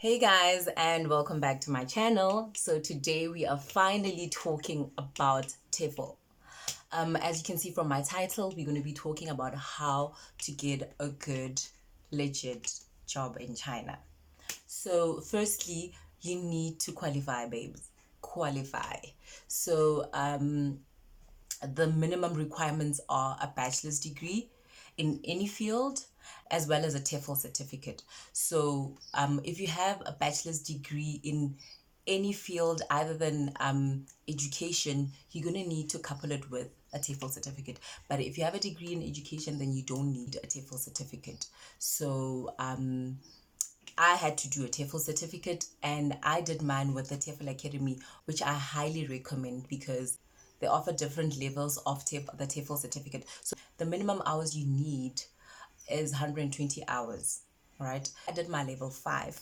Hey guys, and welcome back to my channel. So today we are finally talking about TEFL. As you can see from my title, we're going to be talking about how to get a good, legit job in China. So firstly, you need to qualify, babes. Qualify. So the minimum requirements are a bachelor's degree in any field as well as a TEFL certificate. So if you have a bachelor's degree in any field other than education, you're going to need to couple it with a TEFL certificate. But if you have a degree in education, then you don't need a TEFL certificate. So I had to do a TEFL certificate, and I did mine with the TEFL Academy, which I highly recommend because they offer different levels of the TEFL certificate. So the minimum hours you need is 120 hours, right? I did my level 5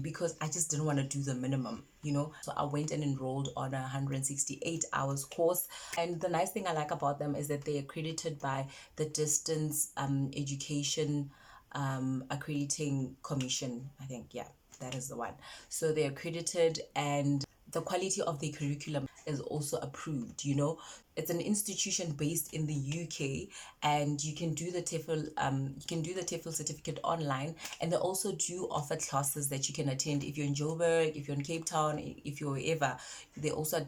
because I just didn't want to do the minimum, you know. So I went and enrolled on a 168 hours course. And the nice thing I like about them is that they're accredited by the Distance Education Accrediting Commission, I think. Yeah, that is the one. So they're accredited, and the quality of the curriculum is also approved, you know. It's an institution based in the UK, and you can do the TEFL certificate online, and they also do offer classes that you can attend if you're in Joburg, if you're in Cape Town, if you're wherever. They also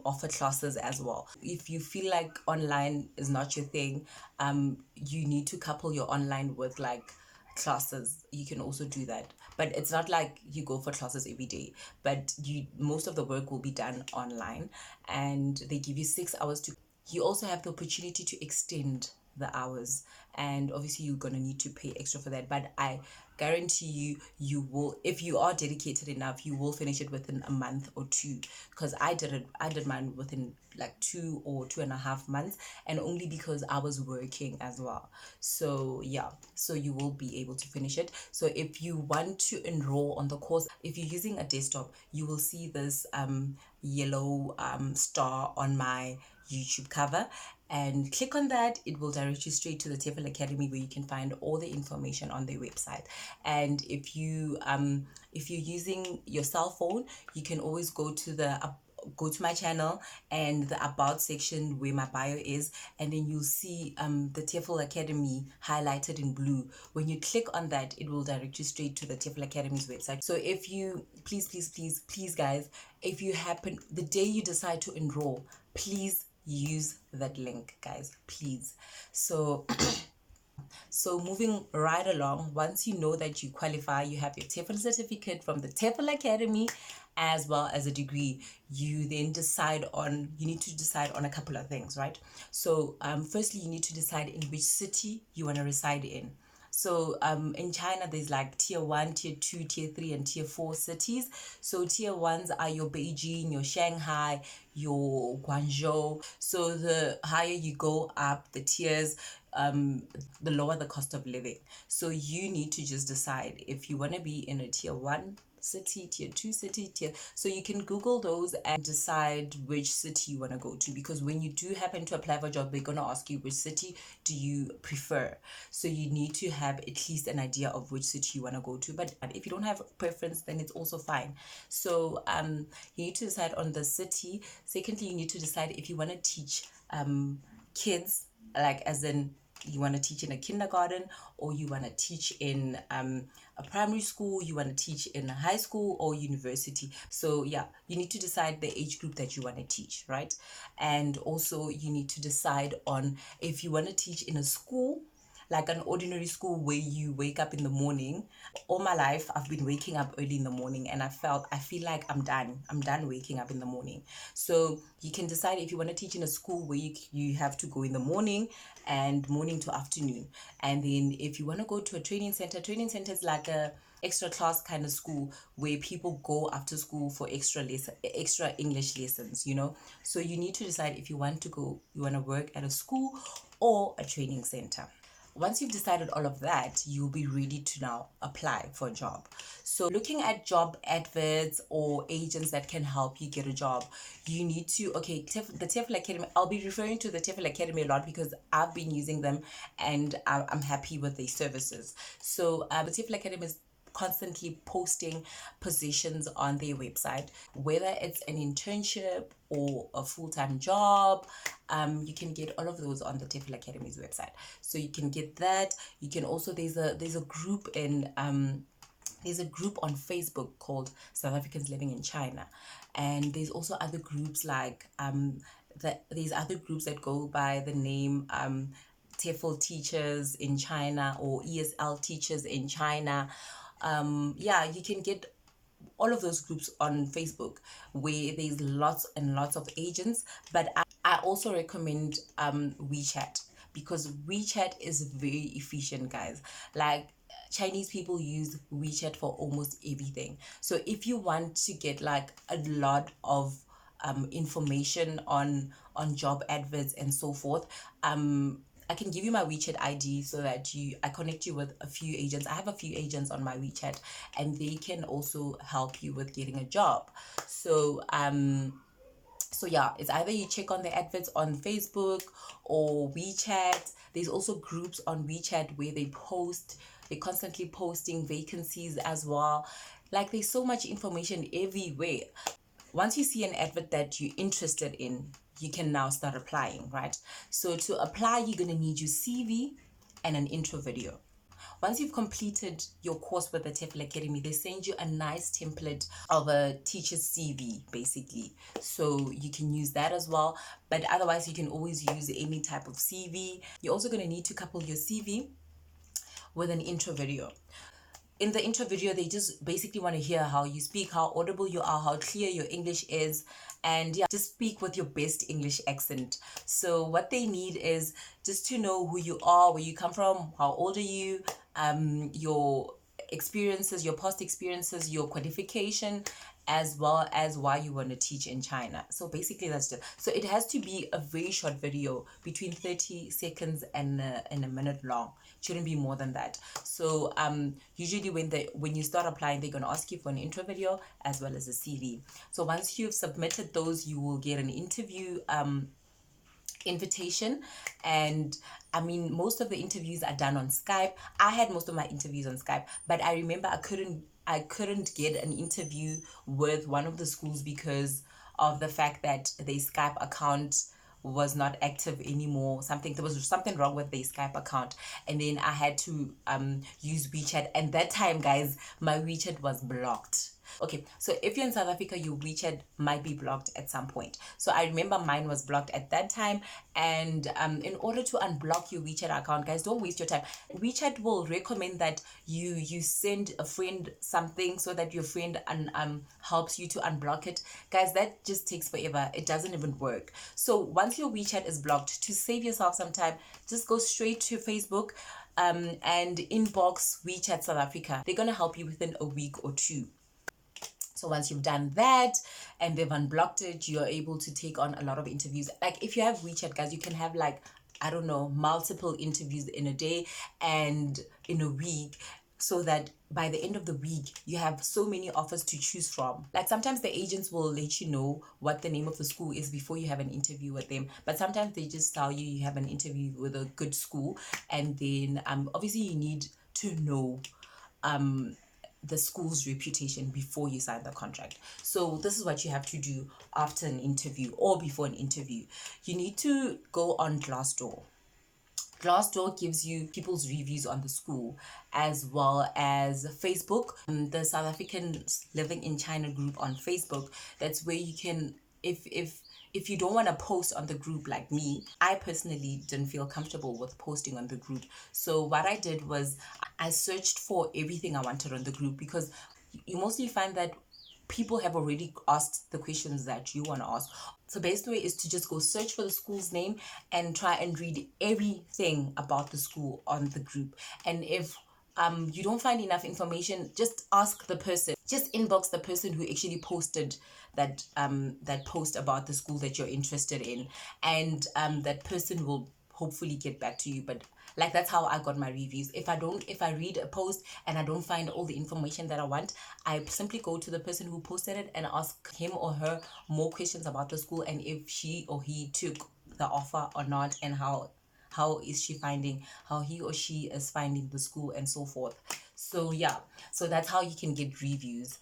offer classes as well. If you feel like online is not your thing, you need to couple your online with like classes. You can also do that, but it's not like you go for classes every day, but most of the work will be done online, and they give you 6 hours to. You also have the opportunity to extend the hours, and obviously you're going to need to pay extra for that, but I guarantee you will, if you are dedicated enough, you will finish it within a month or two, because I did mine within like 2 or 2.5 months, and only because I was working as well. So yeah, so you will be able to finish it. So if you want to enroll on the course, if you're using a desktop, you will see this yellow star on my YouTube cover, and click on that. It will direct you straight to the TEFL Academy, where you can find all the information on their website. And if you're using your cell phone, you can always go to my channel and the about section where my bio is, and then you'll see the TEFL Academy highlighted in blue. When you click on that, it will direct you straight to the TEFL Academy's website. So if you please guys, if you happen the day you decide to enroll, please use that link, guys, please. So moving right along, once you know that you qualify, you have your TEFL certificate from the TEFL Academy as well as a degree, you then you need to decide on a couple of things, right? So firstly, you need to decide in which city you want to reside in. So in China, there's like tier 1, tier 2, tier 3, and tier 4 cities. So tier 1s are your Beijing, your Shanghai, your Guangzhou. So the higher you go up the tiers, the lower the cost of living. So you need to just decide if you want to be in a tier 1 city, tier 2 city, so you can Google those and decide which city you want to go to, because when you do happen to apply for a job, they're going to ask you which city do you prefer. So you need to have at least an idea of which city you want to go to, but if you don't have preference, then it's also fine. So you need to decide on the city. Secondly, you need to decide if you want to teach kids, like as in you want to teach in a kindergarten, or you want to teach in a primary school, you want to teach in a high school or university. So yeah, you need to decide the age group that you want to teach, right? And also you need to decide on if you want to teach in a school, like an ordinary school where you wake up in the morning. All my life I've been waking up early in the morning, and I feel like I'm done waking up in the morning. So you can decide if you want to teach in a school where you have to go in the morning and morning to afternoon. And then if you want to go to a training center is like a extra class kind of school where people go after school for extra English lessons, you know. So you need to decide if you want to work at a school or a training center. Once you've decided all of that, you'll be ready to now apply for a job. So looking at job adverts or agents that can help you get a job, you need to, the TEFL Academy, I'll be referring to the TEFL Academy a lot because I've been using them and I'm happy with their services. So the TEFL Academy is constantly posting positions on their website, whether it's an internship or a full-time job. You can get all of those on the TEFL Academy's website. So you can get that. You can also, there's a group in there's a group on Facebook called South Africans Living in China, and there's also other groups like there's other groups that go by the name TEFL teachers in China or ESL teachers in China. Yeah, you can get all of those groups on Facebook where there's lots and lots of agents. But I also recommend WeChat, because WeChat is very efficient, guys. Like, Chinese people use WeChat for almost everything. So if you want to get like a lot of information on job adverts and so forth, I can give you my WeChat ID so that I connect you with a few agents. I have a few agents on my WeChat, and they can also help you with getting a job. So yeah, it's either you check on the adverts on Facebook or WeChat. There's also groups on WeChat where they're constantly posting vacancies as well. Like, there's so much information everywhere. Once you see an advert that you're interested in, you can now start applying, right? So to apply, you're going to need your CV and an intro video. Once you've completed your course with the TEFL Academy, they send you a nice template of a teacher's CV, basically. So you can use that as well. But otherwise, you can always use any type of CV. You're also going to need to couple your CV with an intro video. In the intro video, they just basically want to hear how you speak, how audible you are, how clear your English is, and yeah, just speak with your best English accent. So what they need is just to know who you are, where you come from, how old are you, your experiences, your past experiences, your qualification, as well as why you want to teach in China. So basically that's it. So it has to be a very short video, between 30 seconds and a minute long. It shouldn't be more than that. So usually when you start applying, they're going to ask you for an intro video as well as a CV. So once you've submitted those, you will get an interview invitation. And I mean, most of the interviews are done on Skype. I had most of my interviews on Skype, but I remember I couldn't get an interview with one of the schools because of the fact that their Skype account was not active anymore. There was something wrong with their Skype account, and then I had to use WeChat. And that time, guys, my WeChat was blocked. Okay, so if you're in South Africa, your WeChat might be blocked at some point. So I remember mine was blocked at that time. And in order to unblock your WeChat account, guys, don't waste your time. WeChat will recommend that you send a friend something so that your friend helps you to unblock it. Guys, that just takes forever. It doesn't even work. So once your WeChat is blocked, to save yourself some time, just go straight to Facebook and inbox WeChat South Africa. They're going to help you within a week or two. So once you've done that and they've unblocked it, you're able to take on a lot of interviews. Like, if you have WeChat, guys, you can have, like, I don't know, multiple interviews in a day and in a week, so that by the end of the week, you have so many offers to choose from. Like, sometimes the agents will let you know what the name of the school is before you have an interview with them. But sometimes they just tell you have an interview with a good school. And then obviously you need to know the school's reputation before you sign the contract. So this is what you have to do after an interview or before an interview. You need to go on Glassdoor. Glassdoor gives you people's reviews on the school, as well as Facebook, the South Africans Living in China group on Facebook. That's where you can, if you don't want to post on the group like me, I personally didn't feel comfortable with posting on the group. So what I did was I searched for everything I wanted on the group, because you mostly find that people have already asked the questions that you want to ask. So best way is to just go search for the school's name and try and read everything about the school on the group. And if you don't find enough information, just ask the person. Just inbox the person who actually posted that post about the school that you're interested in, and that person will hopefully get back to you. But like, that's how I got my reviews. If I read a post and I don't find all the information that I want, I simply go to the person who posted it and ask him or her more questions about the school, and if she or he took the offer or not, and how he or she is finding the school, and so forth. So yeah, so that's how you can get reviews.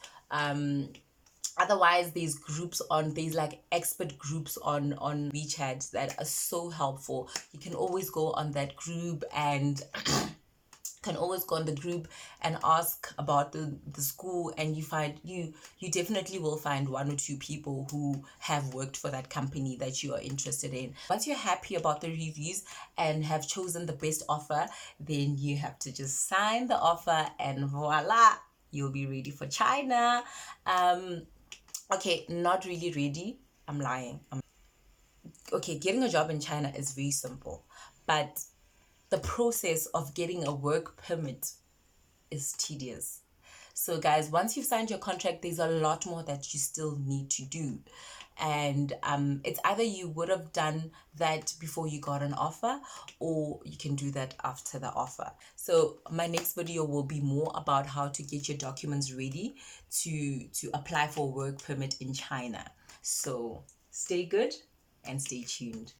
Otherwise, there's like expert groups on WeChat that are so helpful. You can always go on that group and can always go on the group and ask about the school, and you definitely will find one or two people who have worked for that company that you are interested in. Once you're happy about the reviews and have chosen the best offer, then you have to just sign the offer and voila, you'll be ready for China. Okay, not really ready. I'm lying. Okay, getting a job in China is very simple, but the process of getting a work permit is tedious. So, guys, once you've signed your contract, there's a lot more that you still need to do. And it's either you would have done that before you got an offer, or you can do that after the offer. So my next video will be more about how to get your documents ready to apply for a work permit in China. So stay good and stay tuned.